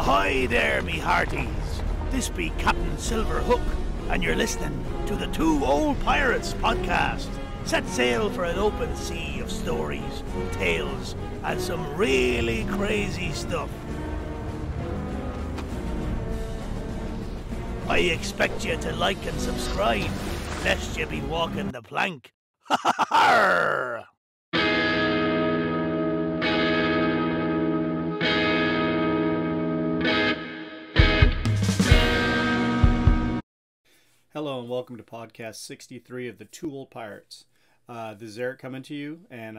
Ahoy there, me hearties! This be Captain Silverhook, and you're listening to the Two Old Pirates podcast. Set sail for an open sea of stories, tales, and some really crazy stuff. I expect you to like and subscribe, lest you be walking the plank. Ha ha ha! Hello and welcome to podcast 63 of the Two Old Pirates. This is Eric coming to you, and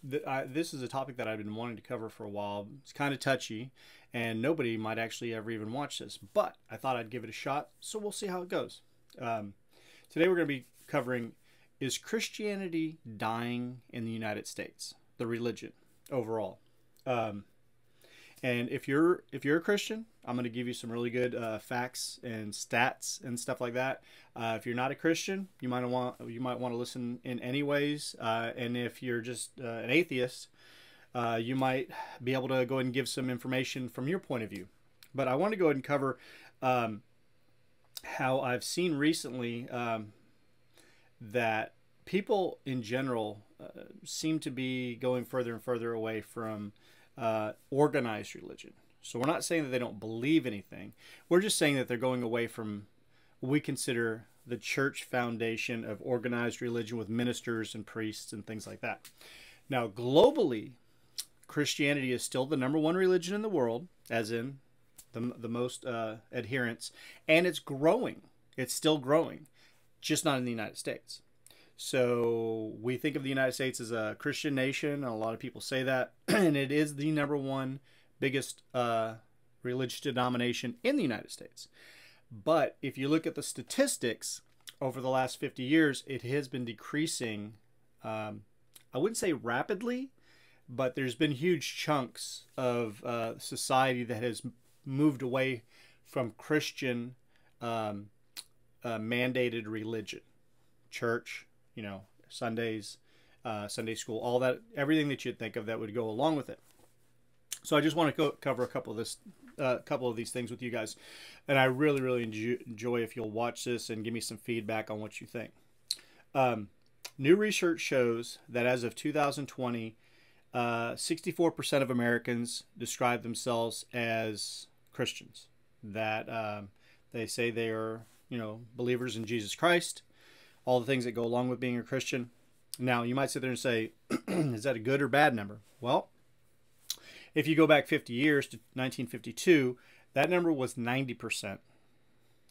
this is a topic that I've been wanting to cover for a while. It's kind of touchy, and nobody might actually ever even watch this, but I thought I'd give it a shot, so we'll see how it goes. Today we're going to be covering, is Christianity dying in the United States? The religion overall. And if you're a Christian, I'm going to give you some really good facts and stats and stuff like that. If you're not a Christian, you might want to listen in any ways. And if you're just an atheist, you might be able to go ahead and give some information from your point of view. But I want to go ahead and cover how I've seen recently that people in general seem to be going further and further away from organized religion. So we're not saying that they don't believe anything. We're just saying that they're going away from what we consider the church foundation of organized religion with ministers and priests and things like that. Now, globally, Christianity is still the #1 religion in the world, as in the most adherents, and it's growing. It's still growing, just not in the United States. So we think of the United States as a Christian nation, and a lot of people say that, and it is the #1 biggest religious denomination in the United States. But if you look at the statistics over the last 50 years, it has been decreasing. I wouldn't say rapidly, but there's been huge chunks of society that has moved away from Christian mandated religion, church, Sundays, Sunday school, all that, everything that you'd think of that would go along with it. So I just want to cover a couple of these things with you guys, and I really enjoy if you'll watch this and give me some feedback on what you think. New research shows that as of 2020, 64% of Americans describe themselves as Christians. That they say they are, believers in Jesus Christ, all the things that go along with being a Christian. Now, you might sit there and say, is that a good or bad number? Well, if you go back 50 years to 1952, that number was 90%.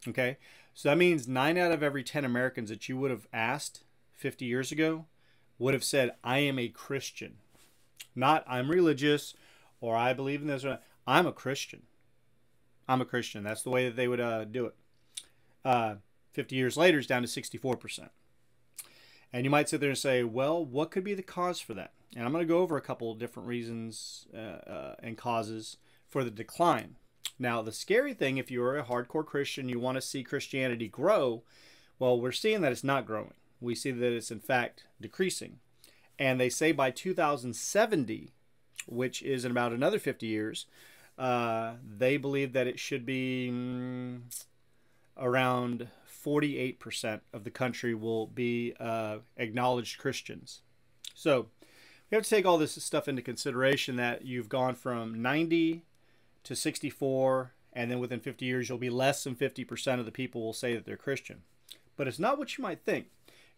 Okay? So that means 9 out of every 10 Americans that you would have asked 50 years ago would have said, I am a Christian. Not, I'm religious, or I believe in this. I'm a Christian. I'm a Christian. That's the way that they would do it. 50 years later, it's down to 64%. And you might sit there and say, well, what could be the cause for that? And I'm going to go over a couple of different reasons and causes for the decline. Now, the scary thing, if you're a hardcore Christian, you want to see Christianity grow, well, we're seeing that it's not growing. We see that it's, in fact, decreasing. And they say by 2070, which is in about another 50 years, they believe that it should be around 48% of the country will be acknowledged Christians. So we have to take all this stuff into consideration, that you've gone from 90 to 64, and then within 50 years, you'll be less than 50% of the people will say that they're Christian. But it's not what you might think.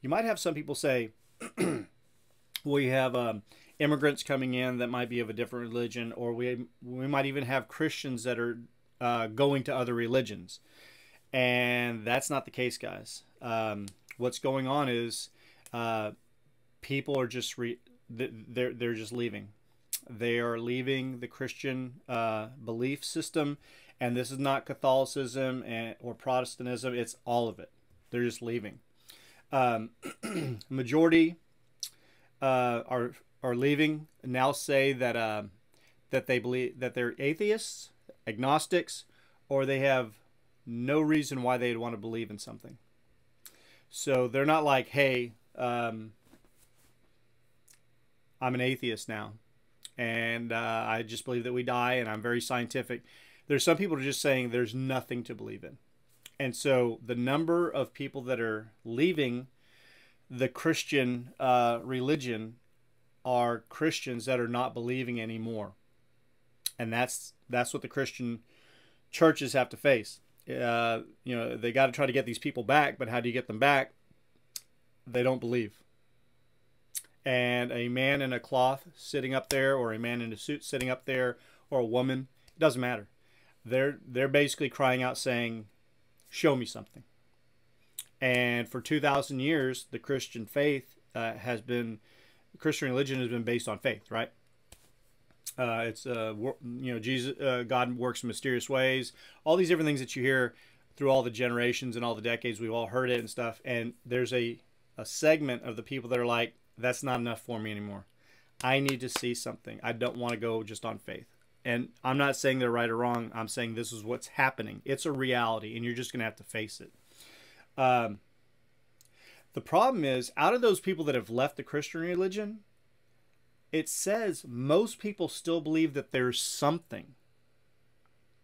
You might have some people say, well, you have immigrants coming in that might be of a different religion, or we might even have Christians that are going to other religions. And that's not the case, guys. What's going on is people are just they're just leaving. They are leaving the Christian belief system, and this is not Catholicism or Protestantism. It's all of it. They're just leaving. Majority are leaving. Now say that that they believe that they're atheists, agnostics, or they have no reason why they'd want to believe in something. So they're not like, hey, I'm an atheist now, and I just believe that we die, and I'm very scientific. there's some people who are just saying there's nothing to believe in. And so the number of people that are leaving the Christian religion are Christians that are not believing anymore. And that's what the Christian churches have to face. You know, they got to try to get these people back, but how do you get them back? They don't believe. And a man in a cloth sitting up there, or a man in a suit sitting up there, or a woman, it doesn't matter. They're basically crying out saying, show me something. And for 2,000 years, the Christian faith Christian religion has been based on faith, right? It's you know, Jesus, God works in mysterious ways. All these different things that you hear through all the generations and all the decades, we've all heard it and stuff. And there's a segment of the people that are like, that's not enough for me anymore. I need to see something. I don't want to go just on faith. And I'm not saying they're right or wrong. I'm saying this is what's happening. It's a reality, and you're just going to have to face it. The problem is, out of those people that have left the Christian religion, it says most people still believe that there's something.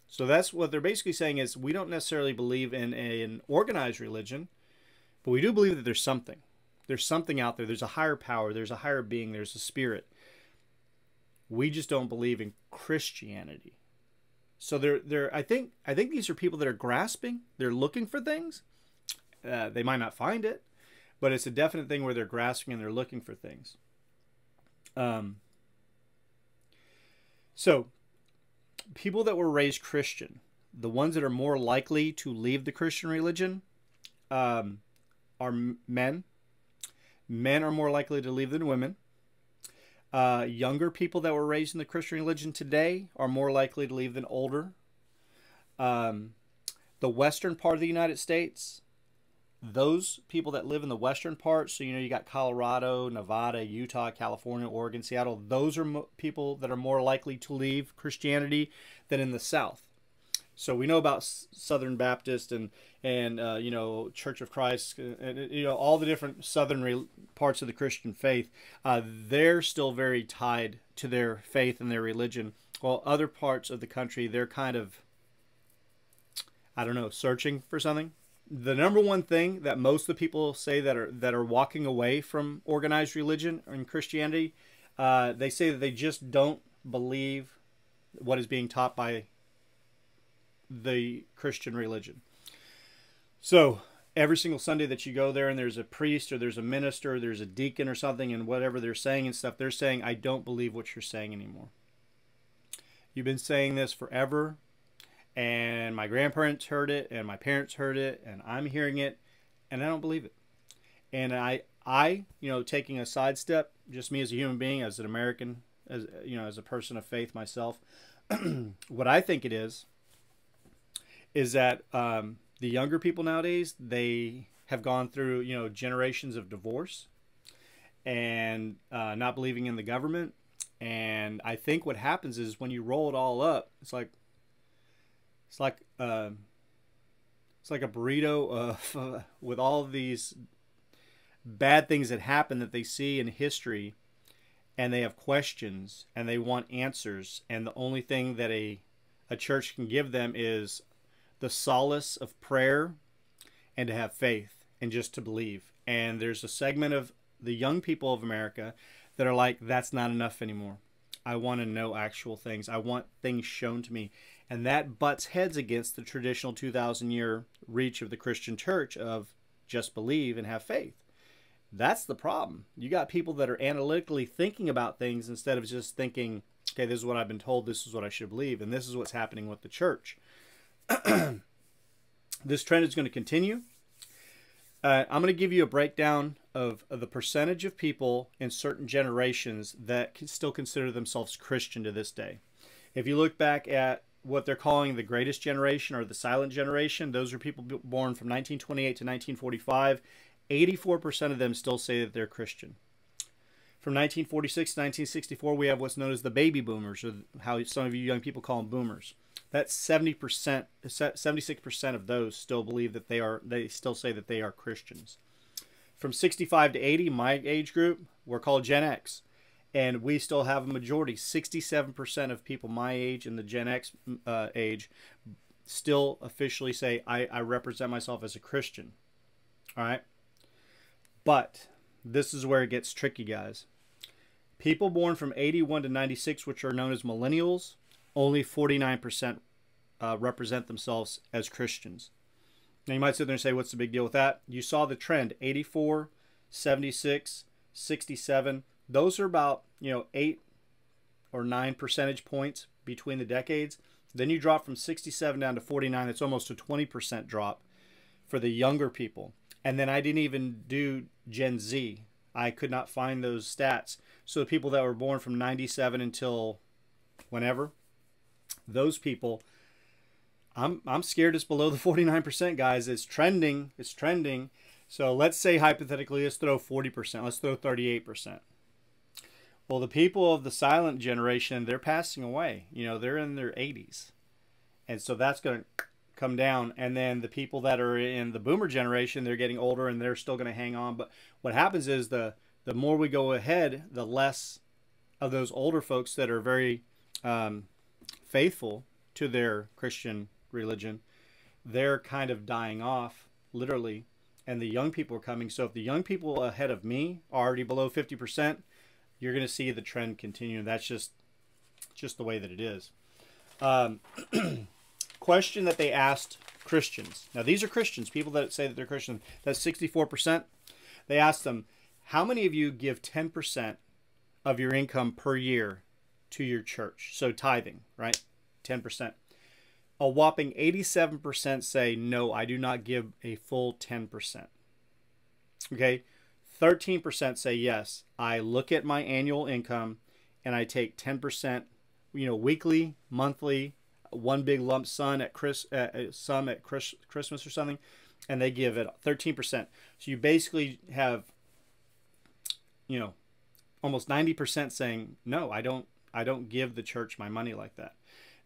So that's what they're basically saying is, we don't necessarily believe in an organized religion, but we do believe that there's something. There's something out there. There's a higher power. There's a higher being. There's a spirit. We just don't believe in Christianity. So I think these are people that are grasping. They're looking for things. They might not find it, but it's a definite thing where they're grasping and they're looking for things. So people that were raised Christian, the ones that are more likely to leave the Christian religion, are men. Men are more likely to leave than women. Younger people that were raised in the Christian religion today are more likely to leave than older. The western part of the United States, those people that live in the western part, so you got Colorado, Nevada, Utah, California, Oregon, Seattle, those are people that are more likely to leave Christianity than in the South. So we know about Southern Baptist and Church of Christ, and all the different southern parts of the Christian faith. They're still very tied to their faith and their religion, while other parts of the country, they're kind of, I don't know, searching for something. The number one thing that most of the people say that are walking away from organized religion and Christianity, they say that they just don't believe what is being taught by the Christian religion. So every single Sunday that you go there and there's a priest or there's a minister or there's a deacon or something, and whatever they're saying and stuff, they're saying, I don't believe what you're saying anymore. You've been saying this forever, and my grandparents heard it and my parents heard it and I'm hearing it, and I don't believe it. And I taking a sidestep, just me as a human being, as an American, as a person of faith myself, what I think it is that the younger people nowadays, they have gone through, generations of divorce and not believing in the government. And I think what happens is when you roll it all up, it's like a burrito with all of these bad things that happen that they see in history, and they have questions and they want answers. And the only thing that a church can give them is the solace of prayer and to have faith and just to believe. And there's a segment of the young people of America that are like, that's not enough anymore. I want to know actual things. I want things shown to me. And that butts heads against the traditional 2,000-year reach of the Christian church of just believe and have faith. That's the problem. You got people that are analytically thinking about things instead of just thinking, okay, this is what I've been told, this is what I should believe, and this is what's happening with the church. This trend is going to continue. I'm going to give you a breakdown of the percentage of people in certain generations that can still consider themselves Christian to this day. If you look back at what they're calling the greatest generation or the silent generation, those are people born from 1928 to 1945. 84% of them still say that they're Christian. From 1946 to 1964, we have what's known as the baby boomers, or how some of you young people call them boomers. That's 76% of those still believe that they still say that they are Christians. From 65 to 80, my age group, we're called Gen X. And we still have a majority, 67% of people my age and the Gen X age still officially say, I represent myself as a Christian. All right. But this is where it gets tricky, guys. People born from 81 to 96, which are known as millennials, only 49% represent themselves as Christians. Now you might sit there and say, what's the big deal with that? You saw the trend, 84, 76, 67. Those are about, 8 or 9 percentage points between the decades. Then you drop from 67 down to 49. It's almost a 20% drop for the younger people. And then I didn't even do Gen Z. I could not find those stats. So the people that were born from 97 until whenever, those people, I'm scared it's below the 49%, guys. It's trending. It's trending. So let's say hypothetically, let's throw 40%. Let's throw 38%. Well, the people of the silent generation, they're passing away. They're in their 80s. And so that's going to come down. And then the people that are in the boomer generation, they're getting older and they're still going to hang on. But what happens is the more we go ahead, the less of those older folks that are very faithful to their Christian religion, they're kind of dying off, literally. And the young people are coming. So if the young people ahead of me are already below 50%, you're going to see the trend continue. That's just the way that it is. Question that they asked Christians. Now, these are Christians, people that say that they're Christian. That's 64%. They asked them, how many of you give 10% of your income per year to your church? So tithing, right? 10%. A whopping 87% say, no, I do not give a full 10%. Okay? 13% say, yes, I look at my annual income and I take 10%, weekly, monthly, one big lump sum at Christmas or something, and they give it 13%. So you basically have, almost 90% saying, no, I don't give the church my money like that.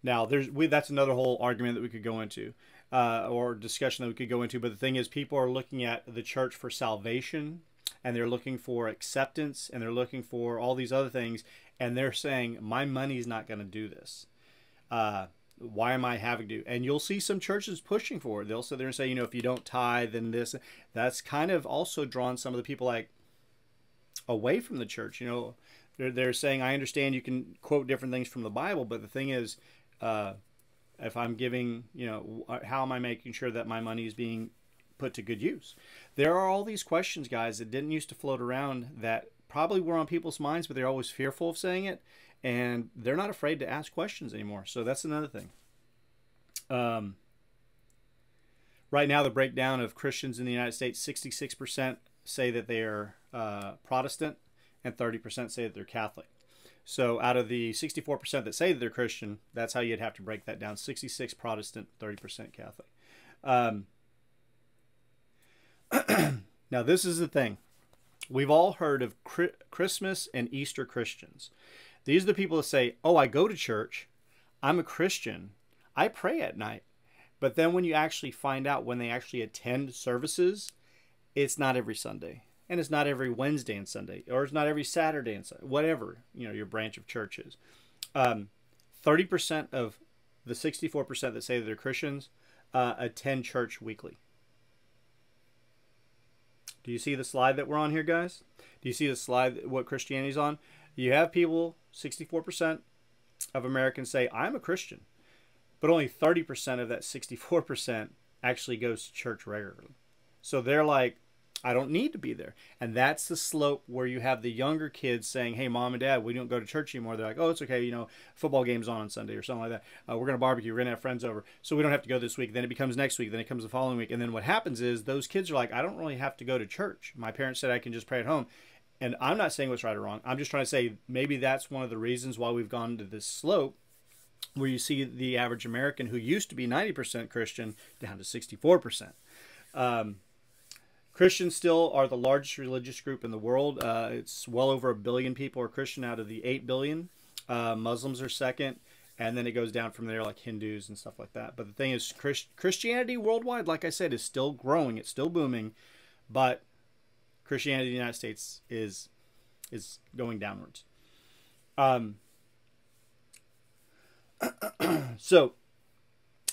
Now, that's another whole argument that we could go into, or discussion that we could go into. But the thing is, people are looking at the church for salvation, and they're looking for acceptance, and they're looking for all these other things, and they're saying, my money's not going to do this. Why am I having to? And you'll see some churches pushing for it. They'll sit there and say, if you don't tithe, then this. That's kind of also drawn some of the people away from the church. They're saying, I understand you can quote different things from the Bible, but the thing is, if I'm giving, how am I making sure that my money is being put to good use? There are all these questions, guys, that didn't used to float around that probably were on people's minds, but they're always fearful of saying it, and they're not afraid to ask questions anymore. So that's another thing. Right now, the breakdown of Christians in the United States, 66% say that they are Protestant, and 30% say that they're Catholic. So out of the 64% that say that they're Christian, that's how you'd have to break that down. 66 Protestant, 30% Catholic. Now, this is the thing. We've all heard of Christmas and Easter Christians. These are the people that say, oh, I go to church. I'm a Christian. I pray at night. But then when you actually find out when they actually attend services, it's not every Sunday. And it's not every Wednesday and Sunday. Or it's not every Saturday and Sunday. Whatever, your branch of church is. 30% of the 64% that say that they're Christians attend church weekly. Do you see the slide that we're on here, guys? Do you see the slide, what Christianity's on? You have people, 64% of Americans say, I'm a Christian. But only 30% of that 64% actually goes to church regularly. So they're like, I don't need to be there. And that's the slope where you have the younger kids saying, hey, mom and dad, we don't go to church anymore. They're like, oh, it's okay. Football game's on Sunday or something like that. We're going to barbecue. We're going to have friends over. So we don't have to go this week. Then it becomes next week. Then it comes the following week. And then what happens is those kids are like, I don't really have to go to church. My parents said I can just pray at home. And I'm not saying what's right or wrong. I'm just trying to say maybe that's one of the reasons why we've gone to this slope where you see the average American who used to be 90% Christian down to 64%. Christians still are the largest religious group in the world. It's well over 1 billion people are Christian out of the 8 billion. Muslims are second, and then it goes down from there like Hindus and stuff like that. But the thing is, Christianity worldwide, like I said, is still growing. It's still booming, but Christianity in the United States is going downwards. So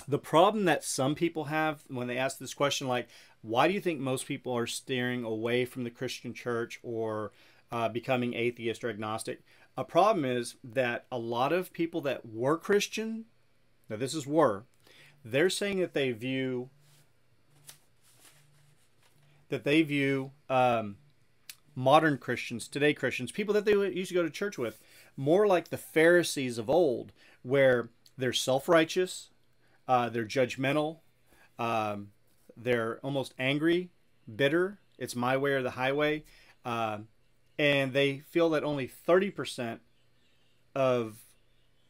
the problem that some people have when they ask this question, like, why do you think most people are steering away from the Christian church or becoming atheist or agnostic? A problem is that a lot of people that were Christian, now this is were, they're saying that they view modern Christians, today Christians, people that they used to go to church with, more like the Pharisees of old, where they're self-righteous, they're judgmental, they're almost angry, bitter. It's my way or the highway. And they feel that only 30% of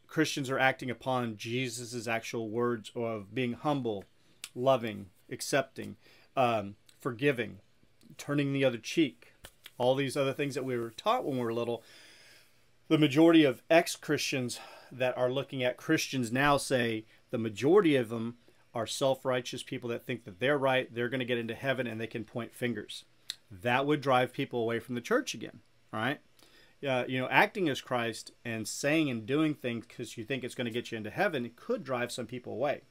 Christians are acting upon Jesus's actual words of being humble, loving, accepting, forgiving, turning the other cheek, all these other things that we were taught when we were little. The majority of ex-Christians that are looking at Christians now say the majority of them are self-righteous people that think that they're right, they're going to get into heaven, and they can point fingers. That would drive people away from the church again, right? Acting as Christ and saying and doing things because you think it's going to get you into heaven, it could drive some people away.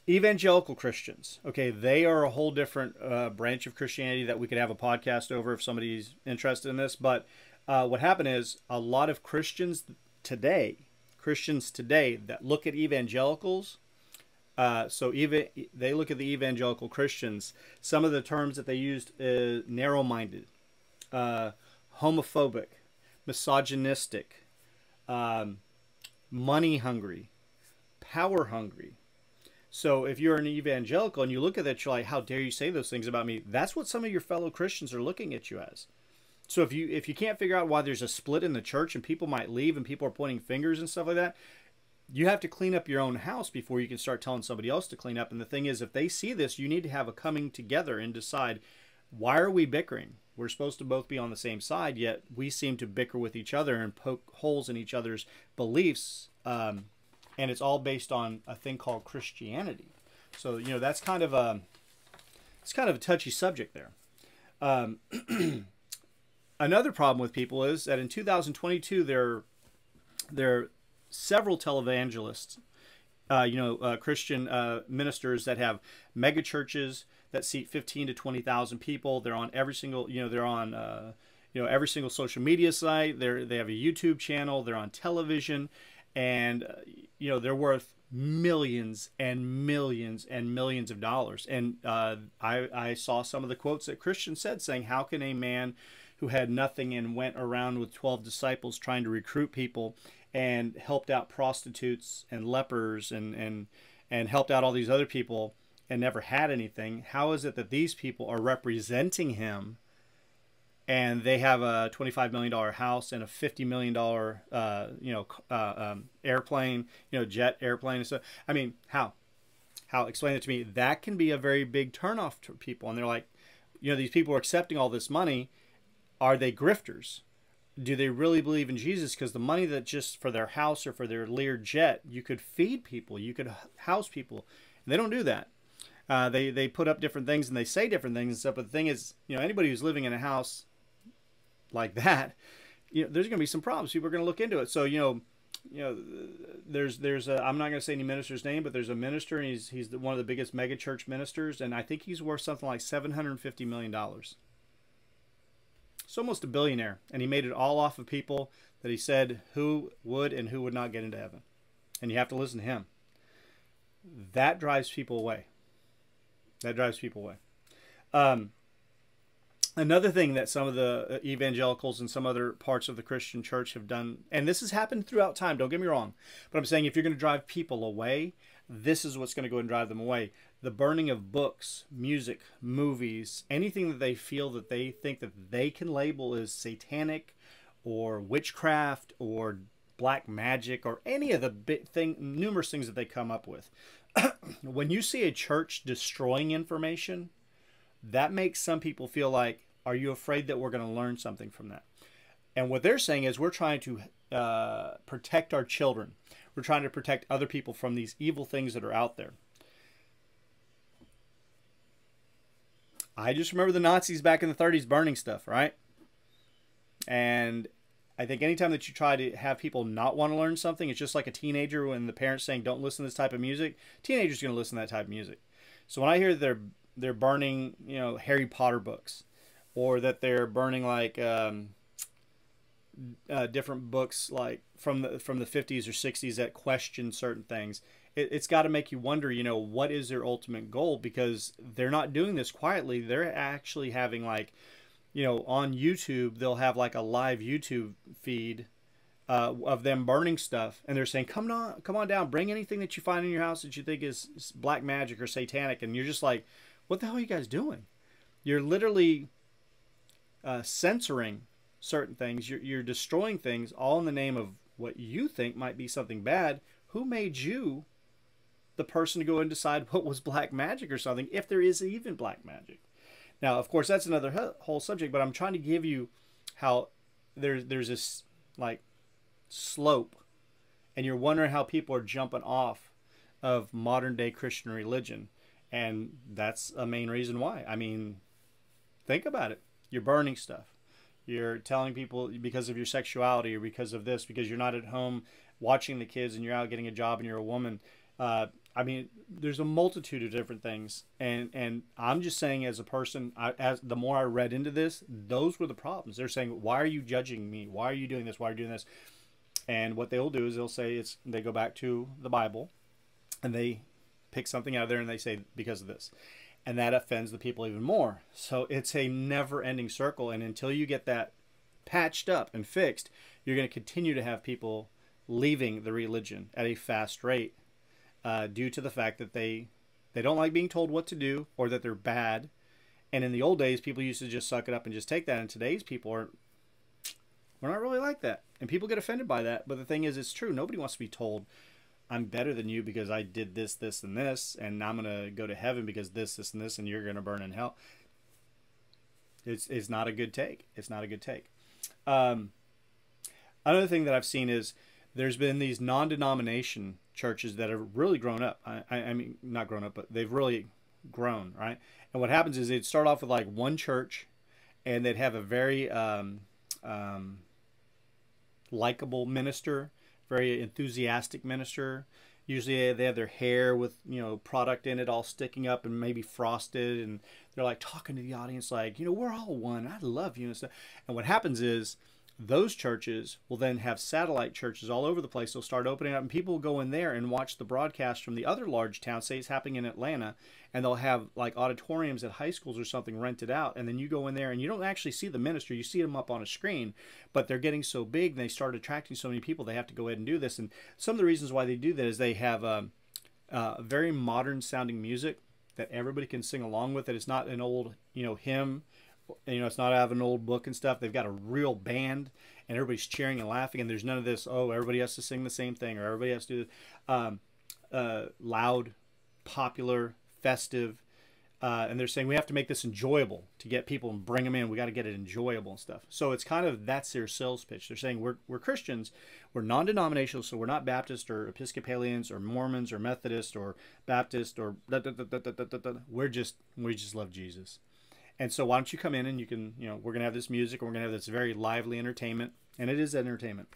Evangelical Christians, okay, they are a whole different branch of Christianity that we could have a podcast over if somebody's interested in this. But what happened is a lot of Christians today that look at evangelicals, they look at the evangelical Christians. Some of the terms that they used is narrow-minded, homophobic, misogynistic, money-hungry, power-hungry. So if you're an evangelical and you look at that, you're like, how dare you say those things about me? That's what some of your fellow Christians are looking at you as. So if you can't figure out why there's a split in the church and people might leave and people are pointing fingers and stuff like that, you have to clean up your own house before you can start telling somebody else to clean up. And the thing is, if they see this, you need to have a coming together and decide, why are we bickering? We're supposed to both be on the same side, yet we seem to bicker with each other and poke holes in each other's beliefs. And it's all based on a thing called Christianity. So, that's kind of a touchy subject there. Another problem with people is that in 2022, there are several televangelists, Christian ministers that have mega churches that seat 15 to 20,000 people. They're on every single, every single social media site. They have a YouTube channel. They're on television, and they're worth millions and millions and millions of dollars. And I saw some of the quotes that Christians said, saying, "How can a man who had nothing and went around with 12 disciples trying to recruit people and helped out prostitutes and lepers and helped out all these other people and never had anything, how is it that these people are representing him and they have a $25 million house and a $50 million airplane, jet airplane and stuff? I mean, how? Explain it to me. That can be a very big turnoff to people. And they're like, these people are accepting all this money. Are they grifters? Do they really believe in Jesus? Because the money that just for their house or for their Lear jet, you could feed people, you could house people. And they don't do that. They put up different things and they say different things and stuff. But the thing is, anybody who's living in a house like that, there's going to be some problems. People are going to look into it. So, there's a, I'm not going to say any minister's name, but there's a minister, and he's one of the biggest mega church ministers, and I think he's worth something like $750 million. It's almost a billionaire, and he made it all off of people that he said who would and who would not get into heaven. And you have to listen to him. That drives people away. Another thing that some of the evangelicals and some other parts of the Christian church have done, and this has happened throughout time, don't get me wrong, but I'm saying if you're going to drive people away, this is what's going to go and drive them away. The burning of books, music, movies, anything that they feel that they think that they can label as satanic or witchcraft or black magic or any of the numerous things that they come up with. When you see a church destroying information, that makes some people feel like, are you afraid that we're going to learn something from that? And what they're saying is we're trying to protect our children. We're trying to protect other people from these evil things that are out there. I just remember the Nazis back in the 30s burning stuff, right? And I think anytime that you try to have people not want to learn something, it's just like a teenager when the parents saying don't listen to this type of music. Teenagers going to listen to that type of music. So when I hear they're burning, Harry Potter books, or that they're burning like different books like from the 50s or 60s that question certain things, it's got to make you wonder, what is their ultimate goal? Because they're not doing this quietly. They're actually having like, on YouTube, they'll have like a live YouTube feed of them burning stuff, and they're saying, come on down, bring anything that you find in your house that you think is black magic or satanic. And you're just like, what the hell are you guys doing? You're literally censoring certain things. You're destroying things, all in the name of what you think might be something bad. Who made you the person to go and decide what was black magic or something, if there is even black magic? Now, of course, that's another whole subject, but I'm trying to give you how there's this like slope, and you're wondering how people are jumping off of modern day Christian religion, and that's a main reason why. I mean, think about it. You're burning stuff. You're telling people because of your sexuality or because of this, because you're not at home watching the kids and you're out getting a job and you're a woman. I mean, there's a multitude of different things, and I'm just saying, as a person, as the more I read into this, those were the problems. They're saying, why are you judging me? Why are you doing this? Why are you doing this? And what they'll do is they'll say they go back to the Bible, and they pick something out of there and they say because of this, and that offends the people even more. So it's a never-ending circle, and until you get that patched up and fixed, you're going to continue to have people leaving the religion at a fast rate. Due to the fact that they don't like being told what to do, or that they're bad. And in the old days, people used to just suck it up and just take that. And today's people we're not really like that. And people get offended by that. But the thing is, it's true. Nobody wants to be told, I'm better than you because I did this, this, and this, and I'm going to go to heaven because this, and this, and you're going to burn in hell. It's not a good take. It's not a good take. Another thing that I've seen is there's been these non-denomination churches that have really grown up. I mean, not grown up, but they've really grown, right? And what happens is they'd start off with like one church, and they'd have a very likable minister, very enthusiastic minister. Usually they have their hair with, product in it all sticking up and maybe frosted, and they're like talking to the audience like, we're all one. I love you and stuff. And what happens is those churches will then have satellite churches all over the place. They'll start opening up, and people will go in there and watch the broadcast from the other large towns. Say it's happening in Atlanta, and they'll have like auditoriums at high schools or something rented out. And then you go in there and you don't actually see the minister. You see them up on a screen, but they're getting so big and they start attracting so many people, they have to go ahead and do this. And some of the reasons why they do that is they have very modern sounding music that everybody can sing along with. That it's not an old, hymn. It's not out of an old book and stuff. They've got a real band, and everybody's cheering and laughing, and there's none of this, everybody has to sing the same thing, or everybody has to do loud, popular, festive, and they're saying we have to make this enjoyable to get people and bring them in. We got to get it enjoyable and stuff. So it's kind of, that's their sales pitch. They're saying we're Christians, we're non-denominational, so we're not Baptist or Episcopalians or Mormons or Methodist or Baptist or we just love Jesus. And so why don't you come in and you can, we're going to have this music, and we're going to have this very lively entertainment, and it is entertainment.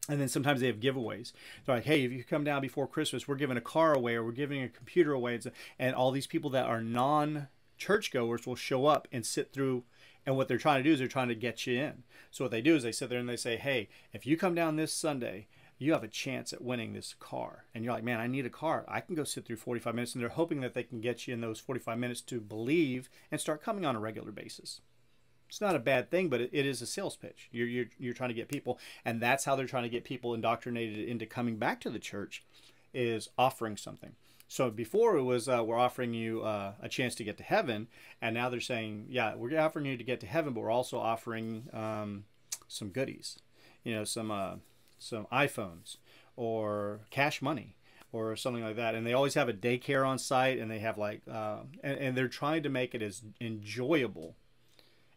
And then sometimes they have giveaways. They're like, hey, if you come down before Christmas, we're giving a car away, or we're giving a computer away. And all these people that are non-churchgoers will show up and sit through. And what they're trying to do is they're trying to get you in. So what they do is they sit there and they say, hey, if you come down this Sunday, you have a chance at winning this car. And you're like, man, I need a car. I can go sit through 45 minutes. And they're hoping that they can get you in those 45 minutes to believe and start coming on a regular basis. It's not a bad thing, but it is a sales pitch. You're trying to get people, and that's how they're trying to get people indoctrinated into coming back to the church, is offering something. So before it was, we're offering you a chance to get to heaven, and now they're saying, yeah, we're offering you to get to heaven, but we're also offering some goodies, some iPhones or cash money or something like that. And they always have a daycare on site, and they have like, and they're trying to make it as enjoyable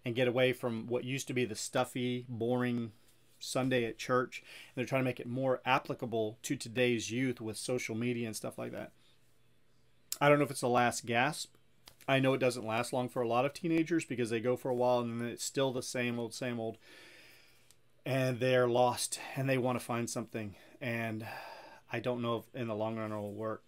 and get away from what used to be the stuffy, boring Sunday at church. And they're trying to make it more applicable to today's youth with social media and stuff like that. I don't know if it's the last gasp. I know it doesn't last long for a lot of teenagers because they go for a while and then it's still the same old, same old. and they're lost and they want to find something. And I don't know if in the long run it will work.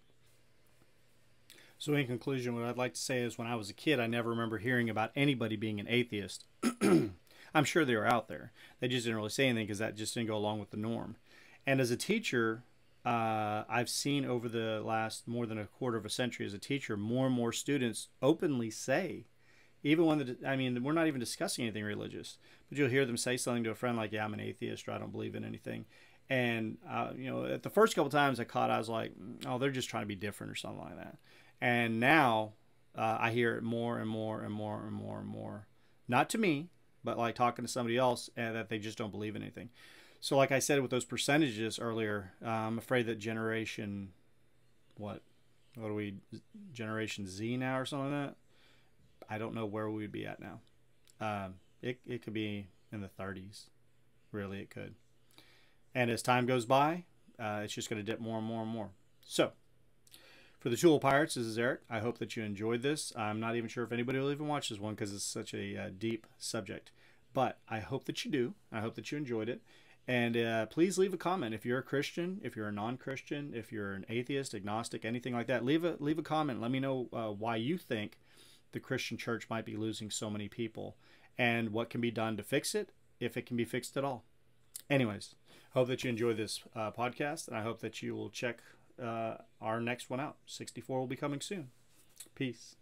So in conclusion, what I'd like to say is when I was a kid, I never remember hearing about anybody being an atheist. I'm sure they were out there. They just didn't really say anything because that just didn't go along with the norm. And as a teacher, I've seen over the last more than a quarter of a century as a teacher, more and more students openly say, even when we're not even discussing anything religious, but you'll hear them say something to a friend like, yeah, I'm an atheist, or I don't believe in anything. And, at the first couple times I was like, oh, they're just trying to be different or something like that. And now I hear it more and more and more and more and more. Not to me, but like talking to somebody else, and that they just don't believe in anything. So like I said with those percentages earlier, I'm afraid that generation Z now or something like that? I don't know where we would be at now. It could be in the 30s. Really, it could. And as time goes by, it's just going to dip more and more and more. So, for the Two Old Pirates, this is Eric. I hope that you enjoyed this. I'm not even sure if anybody will even watch this one because it's such a deep subject. But I hope that you do. I hope that you enjoyed it. And please leave a comment. If you're a Christian, if you're a non-Christian, if you're an atheist, agnostic, anything like that, leave a comment. Let me know why you think the Christian church might be losing so many people and what can be done to fix it, if it can be fixed at all. Anyways, hope that you enjoy this podcast, and I hope that you will check our next one out. 64 will be coming soon. Peace.